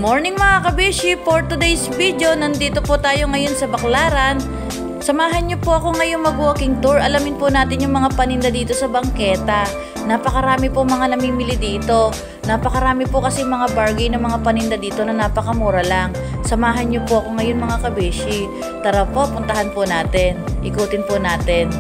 morning mga kabeshi! For today's video, nandito po tayo ngayon sa Baclaran. Samahan niyo po ako ngayong mag-walking tour. Alamin po natin yung mga paninda dito sa bangketa. Napakarami po mga namimili dito. Napakarami po kasi mga bargain ng mga paninda dito na napakamura lang. Samahan niyo po ako ngayon mga kabeshi. Tara po, puntahan po natin. Ikutin po natin.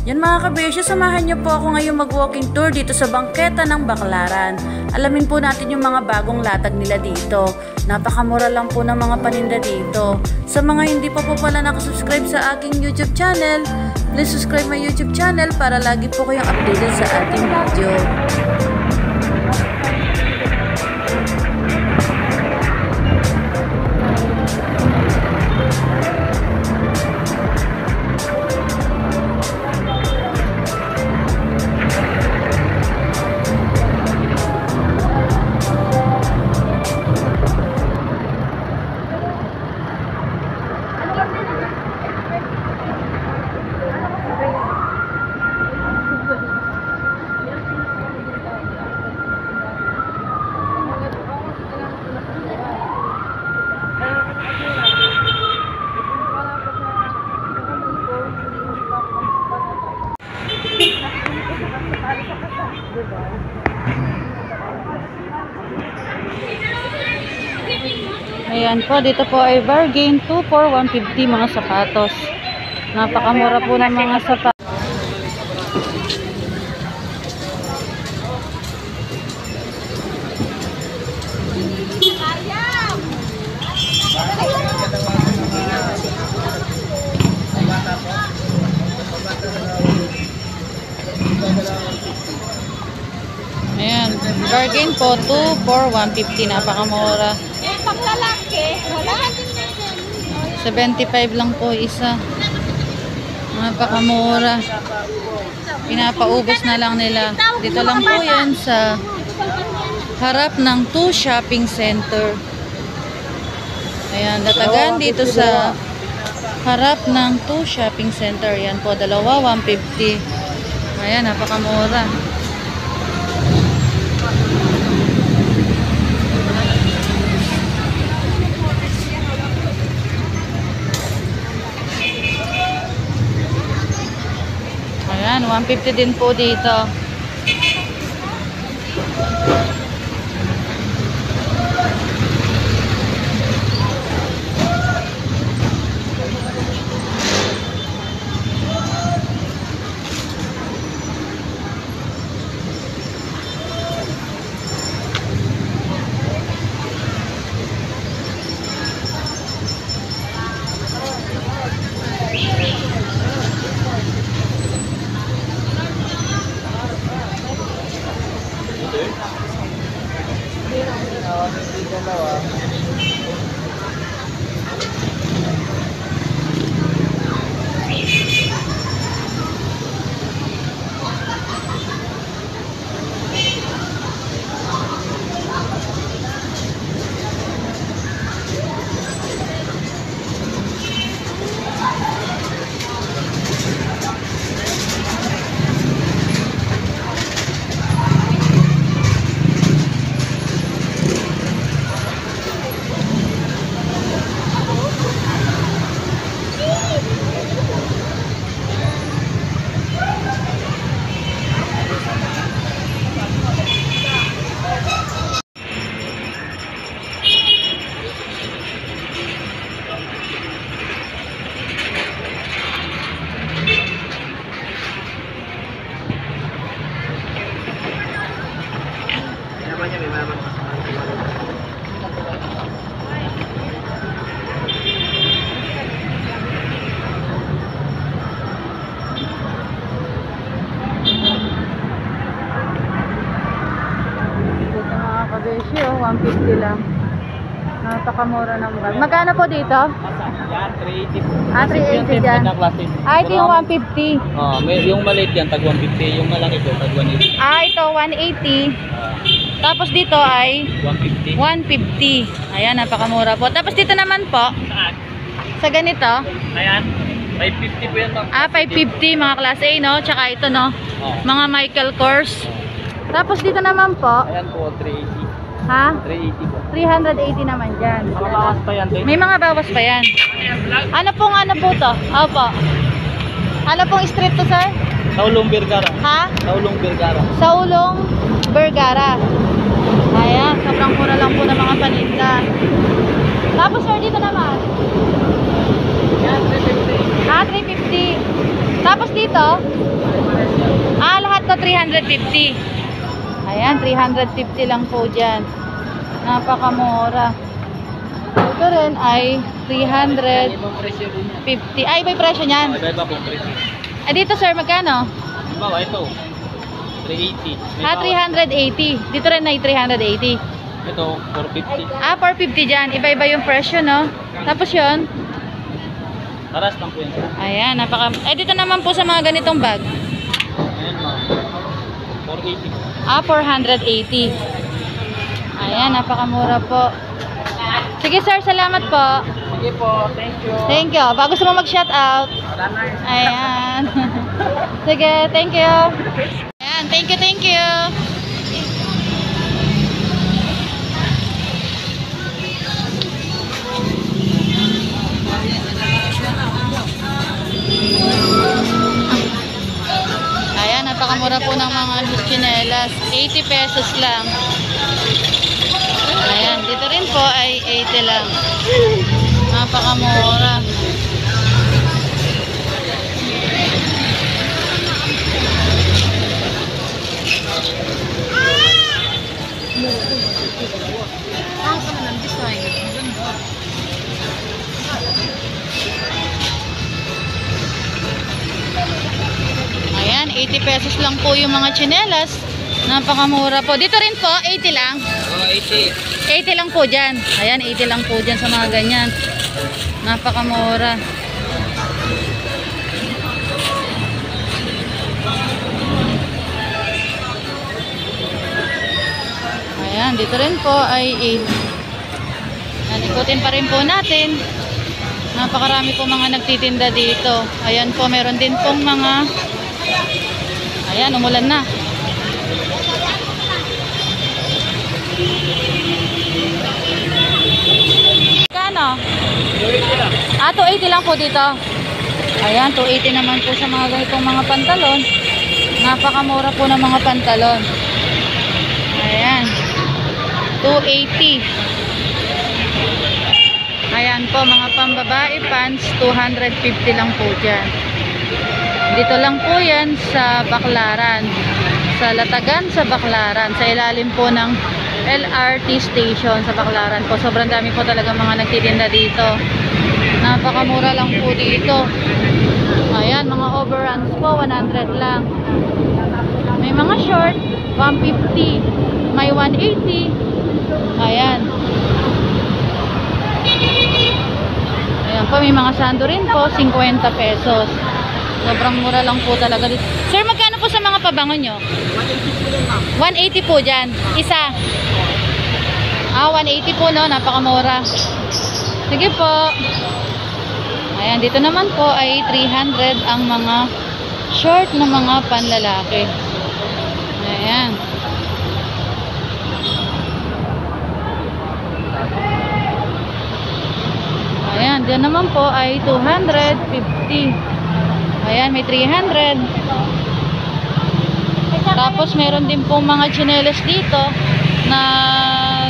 Yan mga kabeshi, samahan niyo po ako ngayong mag-walking tour dito sa bangketa ng Baclaran. Alamin po natin yung mga bagong latag nila dito. Napakamura lang po ng mga paninda dito. Sa mga hindi pa po pala nakasubscribe sa aking YouTube channel, please subscribe my YouTube channel para lagi po kayong updated sa ating video. Ayan po, dito po ay bargain 2 for 150 mga sapatos. Napakamura po ng mga sapatos. Ayan, bargain po 2 for 150, napakamura. Panglalaki, wala din natin. 75 lang po isa. Napakamura. Pinapaubos na lang nila. Dito lang po yan sa harap ng 2 shopping center. Ayan, datagan dito sa harap ng 2 shopping center. Yan po, dalawa 150. Ayan, napakamura. Ayan, 150 din po dito. Kabeshi, 150 lang. Napakamura ng bag. Magkano po dito? Yan, 380 po. 380 dyan. Ito yung 150. Yung maliit yan, tag 150. Yung malaki ko, tag 180. Ito 180. Tapos dito ay 150. 150. Ayan, napakamura po. Tapos dito naman po, Saan? sa ganito. Ayan, 550 po yan. 550 mga class A, no? Tsaka ito, no? Oh. Mga Michael Kors. Tapos dito naman po, Ayan po, 380. Ha? 380 po. 380 naman dyan. Makabawas pa yan, May mga bawas pa yan. Ano po to? Opo. Ano pong street to, sir? Saulong Vergara. Ha? Saulong Vergara. Saulong Vergara. Ayan, sobrang mura lang po ng mga paninda. Tapos, sir, dito naman. Yan, 350. 350. Tapos dito? Lahat to 350. Ayan, 350 lang po dyan. Napakamura. Ito rin ay 350. Ibang presyo din yan. Ay, iba yung presyo niyan. Iba po presyo. Dito, sir, magkano? Bawa ito. 380. May 380. Dito rin ay 380. Ito, 450. 450 dyan. Iba-iba yung presyo, no? Tapos yun. Taras lang po yan. Ayan, dito naman po sa mga ganitong bag. Ayan ma'am. 480. 480. Ayan, napakamura po. Sige, sir, salamat po. Sige po, thank you. Thank you. Bago gusto mo mag-shout out. Wala na yun. Ayan. Sige, thank you. Ayan, thank you, thank you. Ayan, napakamura po ng mga tsinelas. 80 pesos lang. Ayan, dito rin po ay 80 lang. Napakamura. Ayan, 80 pesos lang po yung mga tsinelas. Napakamura po. Dito rin po, 80 lang. 80. 80 lang po dyan. Ayan, 80 lang po dyan sa mga ganyan. Napakamura. Ayan, dito rin po ay 80. Ayan, ikutin pa rin po natin. Napakarami po mga nagtitinda dito. Ayan po, meron din pong mga... Ayan, umulan na. Kano? 280 lang po dito. Ayan, 280 naman po sa mga ganitong mga pantalon. Napakamura po ng mga pantalon. Ayan. 280. Ayan po, mga pambabae pants, 250 lang po dyan. Dito lang po yan sa Baclaran. Sa Latagan, sa Baclaran. Sa ilalim po ng LRT station sa Baclaran po. Sobrang dami po talaga mga nagtitinda dito. Napakamura lang po dito. Ayan, mga overruns po, 100 lang. May mga short, 150. May 180. Ayan. Ayan po, may mga sando rin po, 50 pesos. Sobrang mura lang po talaga dito. Sir, magkano po sa mga pabango nyo? 180 po dyan. Isa. 180 po, no? Napakamura. Sige po. Ayan, dito naman po ay 300 ang mga short na mga panlalaki. Ayan. Ayan, dyan naman po ay 250. Ayan, may 300. Tapos meron din po mga tsinelas dito na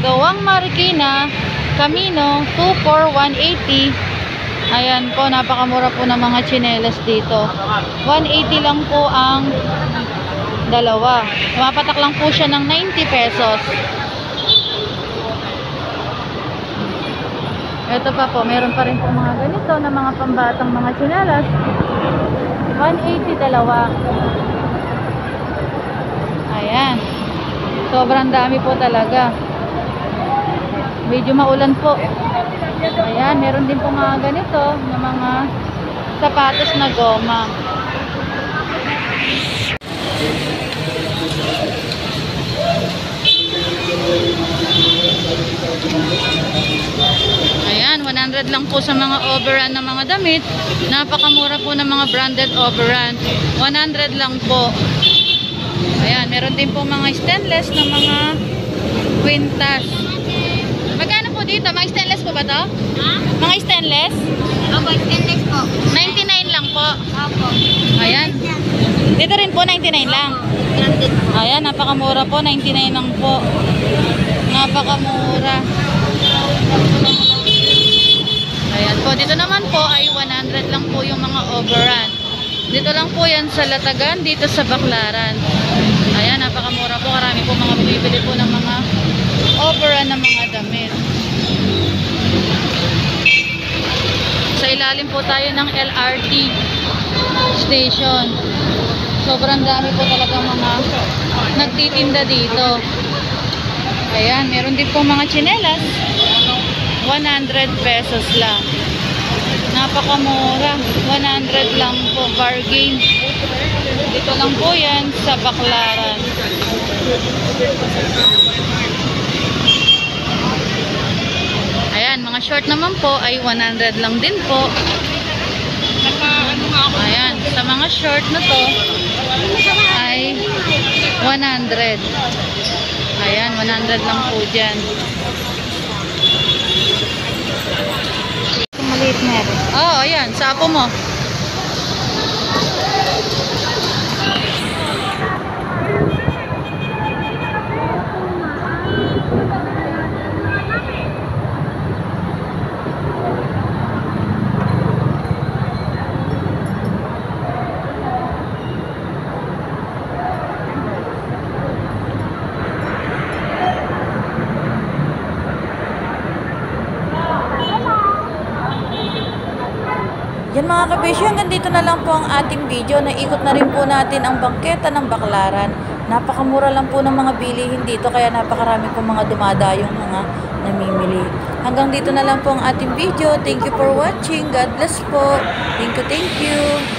gawang Marikina, Camino, 2 for 180. Ayan po, napakamura po ng mga tsinelas dito. 180 lang po ang dalawa. Mapatak lang po siya ng 90 pesos. Ito pa po, meron pa rin po mga ganito na mga pambatang mga tsinelas. 180 dalawa. Ayan. Sobrang dami po talaga. Medyo maulan po. Ayan, meron din po mga ganito na mga sapatos na goma. Ayan, 100 lang po sa mga overrun na mga damit. Napakamura po ng mga branded overrun. 100 lang po. Ayan, meron din po mga stainless na mga Quintas. Magkano po dito? Mga stainless po ba to? Ha? Mga stainless? Opo, stainless po. 99 lang po. Opo. Ayan. Dito rin po 99 lang. Branded po. Ayan, napakamura po. 99 lang po. Napakamura. Ayan po. Dito naman po ay 100 lang po yung mga overrun. Dito lang po yan sa Latagan, dito sa Baclaran. Ayan, napakamura po. Karami po mga bumibili po ng mga overrun na mga damit. Sa ilalim po tayo ng LRT station. Sobrang dami po talaga mga nagtitinda dito. Ayan, meron din po mga tsinelas. 100 pesos lang. Napakamura. 100 lang po. Bargain. Dito lang po yan sa Baclaran. Ayan, mga short naman po ay 100 lang din po. Ayan, sa mga short na to ay 100. Ayan, 100 lang po dyan. Maliit na rin. Oh, ayan, sa apo mo. Yan mga kabisyo, hanggang dito na lang po ang ating video. Naikot na rin po natin ang bangketa ng Baclaran. Napakamura lang po ng mga bilihin dito, kaya napakarami po mga dumadayong mga namimili. Hanggang dito na lang po ang ating video. Thank you for watching. God bless po. Thank you, thank you.